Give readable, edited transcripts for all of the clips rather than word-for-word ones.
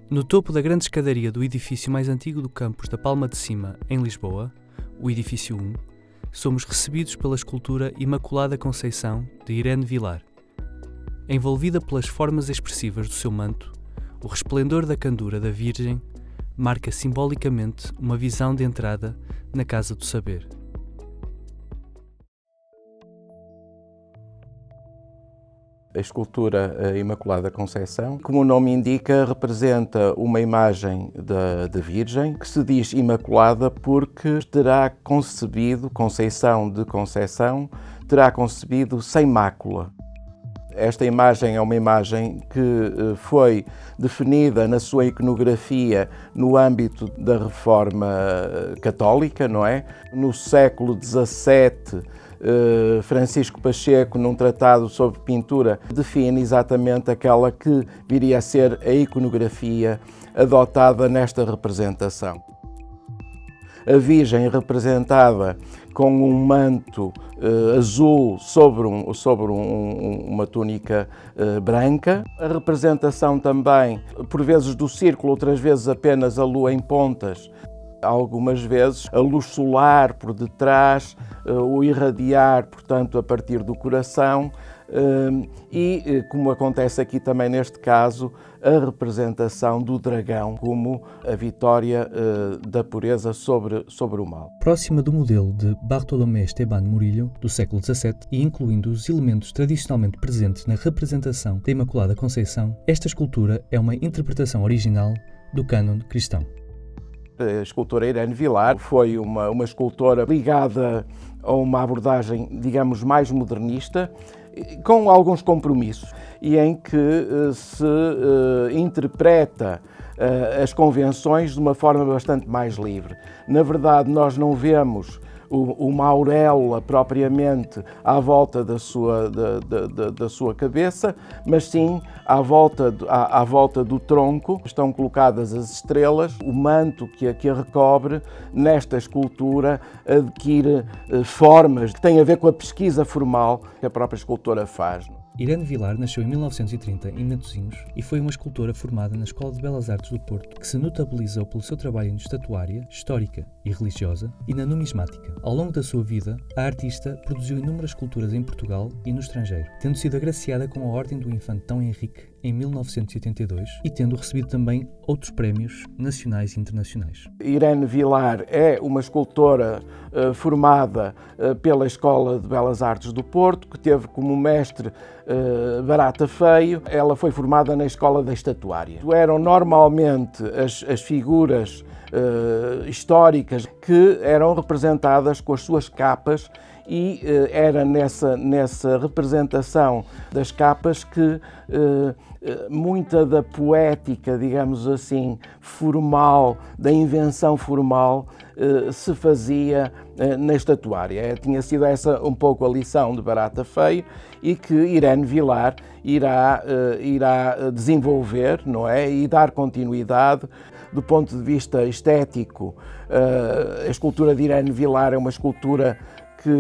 No topo da grande escadaria do edifício mais antigo do campus da Palma de Cima, em Lisboa, o Edifício 1, somos recebidos pela escultura Imaculada Conceição de Irene Vilar. Envolvida pelas formas expressivas do seu manto, o resplendor da candura da Virgem marca simbolicamente uma visão de entrada na Casa do Saber. A escultura Imaculada Conceição, como o nome indica, representa uma imagem da Virgem, que se diz Imaculada porque terá concebido, Conceição de Conceição, terá concebido sem mácula. Esta imagem é uma imagem que foi definida na sua iconografia no âmbito da Reforma Católica, não é? No século XVII, Francisco Pacheco, num tratado sobre pintura, define exatamente aquela que viria a ser a iconografia adotada nesta representação. A Virgem representada com um manto azul sobre uma túnica branca. A representação também, por vezes do círculo, outras vezes apenas a lua em pontas. Algumas vezes a luz solar por detrás, o irradiar, portanto, a partir do coração e, como acontece aqui também neste caso, a representação do dragão como a vitória da pureza sobre o mal. Próxima do modelo de Bartolomé Esteban Murillo, do século XVII, e incluindo os elementos tradicionalmente presentes na representação da Imaculada Conceição, esta escultura é uma interpretação original do cânon cristão. A escultora Irene Vilar foi uma escultora ligada a uma abordagem, digamos, mais modernista, com alguns compromissos, e em que se interpreta as convenções de uma forma bastante mais livre. Na verdade, nós não vemos uma auréola propriamente à volta da sua cabeça, mas sim à volta do tronco estão colocadas as estrelas. O manto que a recobre nesta escultura adquire formas que têm a ver com a pesquisa formal que a própria escultora faz. Irene Vilar nasceu em 1930 em Matosinhos e foi uma escultora formada na Escola de Belas Artes do Porto, que se notabilizou pelo seu trabalho em estatuária, histórica e religiosa e na numismática. Ao longo da sua vida, a artista produziu inúmeras esculturas em Portugal e no estrangeiro, tendo sido agraciada com a Ordem do Infante D. Henrique em 1982 e tendo recebido também outros prémios nacionais e internacionais. Irene Vilar é uma escultora formada pela Escola de Belas Artes do Porto, que teve como mestre Barata Feio. Ela foi formada na Escola da Estatuária. Eram normalmente as figuras históricas que eram representadas com as suas capas e era nessa representação das capas que muita da poética, digamos assim, formal, da invenção formal, se fazia na estatuária. Tinha sido essa um pouco a lição de Barata Feio e que Irene Vilar irá desenvolver, não é? E dar continuidade. Do ponto de vista estético, a escultura de Irene Vilar é uma escultura que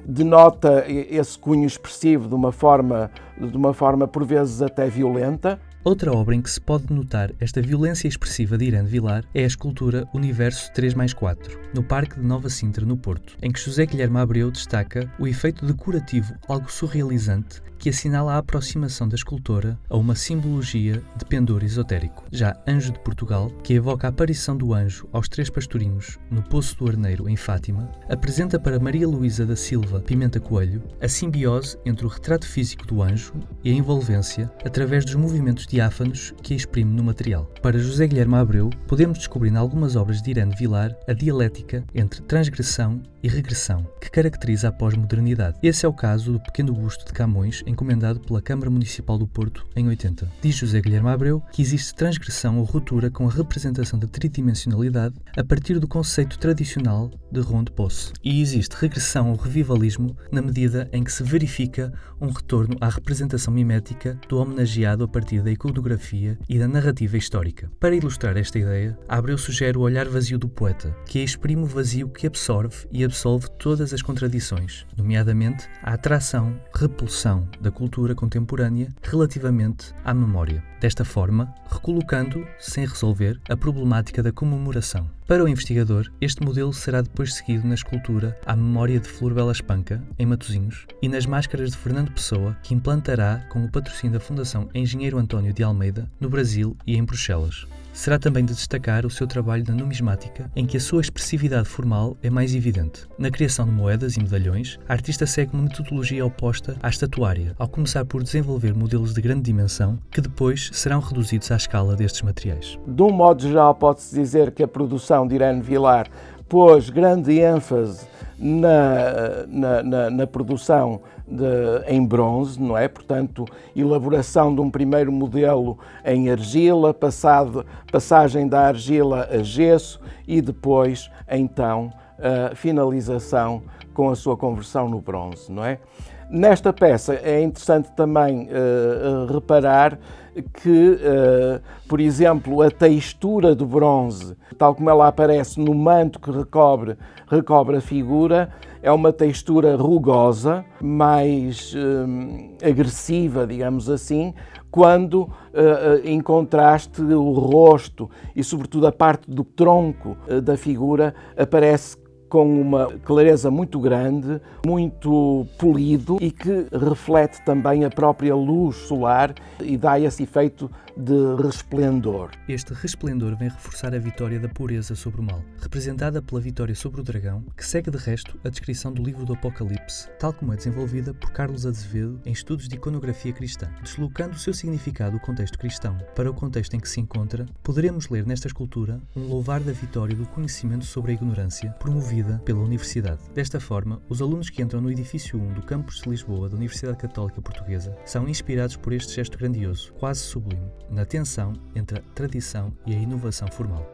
denota esse cunho expressivo de uma forma por vezes até violenta. Outra obra em que se pode notar esta violência expressiva de Irene Vilar é a escultura Universo 3+4, no Parque de Nova Sintra, no Porto, em que José Guilherme Abreu destaca o efeito decorativo algo surrealizante que assinala a aproximação da escultora a uma simbologia de pendor esotérico. Já Anjo de Portugal, que evoca a aparição do anjo aos três pastorinhos no Poço do Arneiro, em Fátima, apresenta para Maria Luísa da Silva Pimenta Coelho a simbiose entre o retrato físico do anjo e a envolvência através dos movimentos diáfanos que a exprime no material. Para José Guilherme Abreu, podemos descobrir em algumas obras de Irene Vilar a dialética entre transgressão e regressão, que caracteriza a pós-modernidade. Esse é o caso do pequeno busto de Camões, encomendado pela Câmara Municipal do Porto em 80. Diz José Guilherme Abreu que existe transgressão ou ruptura com a representação da tridimensionalidade a partir do conceito tradicional de Ronde-Posse. E existe regressão ou revivalismo na medida em que se verifica um retorno à representação mimética do homenageado a partir da iconografia e da narrativa histórica. Para ilustrar esta ideia, Abreu sugere o olhar vazio do poeta, que exprime o vazio que absorve e absolve todas as contradições, nomeadamente a atração, repulsão, da cultura contemporânea relativamente à memória. Desta forma, recolocando, sem resolver, a problemática da comemoração. Para o investigador, este modelo será depois seguido na escultura à memória de Flor Bela Espanca, em Matosinhos, e nas máscaras de Fernando Pessoa, que implantará com o patrocínio da Fundação Engenheiro António de Almeida, no Brasil e em Bruxelas. Será também de destacar o seu trabalho na numismática, em que a sua expressividade formal é mais evidente. Na criação de moedas e medalhões, a artista segue uma metodologia oposta à estatuária, ao começar por desenvolver modelos de grande dimensão, que depois serão reduzidos à escala destes materiais. De um modo geral, pode-se dizer que a produção de Irene Vilar pôs grande ênfase na produção em bronze, não é? Portanto, elaboração de um primeiro modelo em argila, passagem da argila a gesso e depois, então, a finalização com a sua conversão no bronze, não é? Nesta peça é interessante também reparar que, por exemplo, a textura do bronze, tal como ela aparece no manto que recobre a figura, é uma textura rugosa, mais agressiva, digamos assim, quando, em contraste, o rosto e, sobretudo, a parte do tronco da figura aparece com uma clareza muito grande, muito polido e que reflete também a própria luz solar e dá esse efeito de resplendor. Este resplendor vem reforçar a vitória da pureza sobre o mal, representada pela vitória sobre o dragão, que segue de resto a descrição do livro do Apocalipse, tal como é desenvolvida por Carlos Azevedo em estudos de iconografia cristã. Deslocando o seu significado do contexto cristão para o contexto em que se encontra, poderemos ler nesta escultura um louvar da vitória do conhecimento sobre a ignorância, promovida pela Universidade. Desta forma, os alunos que entram no edifício 1 do campus de Lisboa da Universidade Católica Portuguesa são inspirados por este gesto grandioso, quase sublime, na tensão entre a tradição e a inovação formal.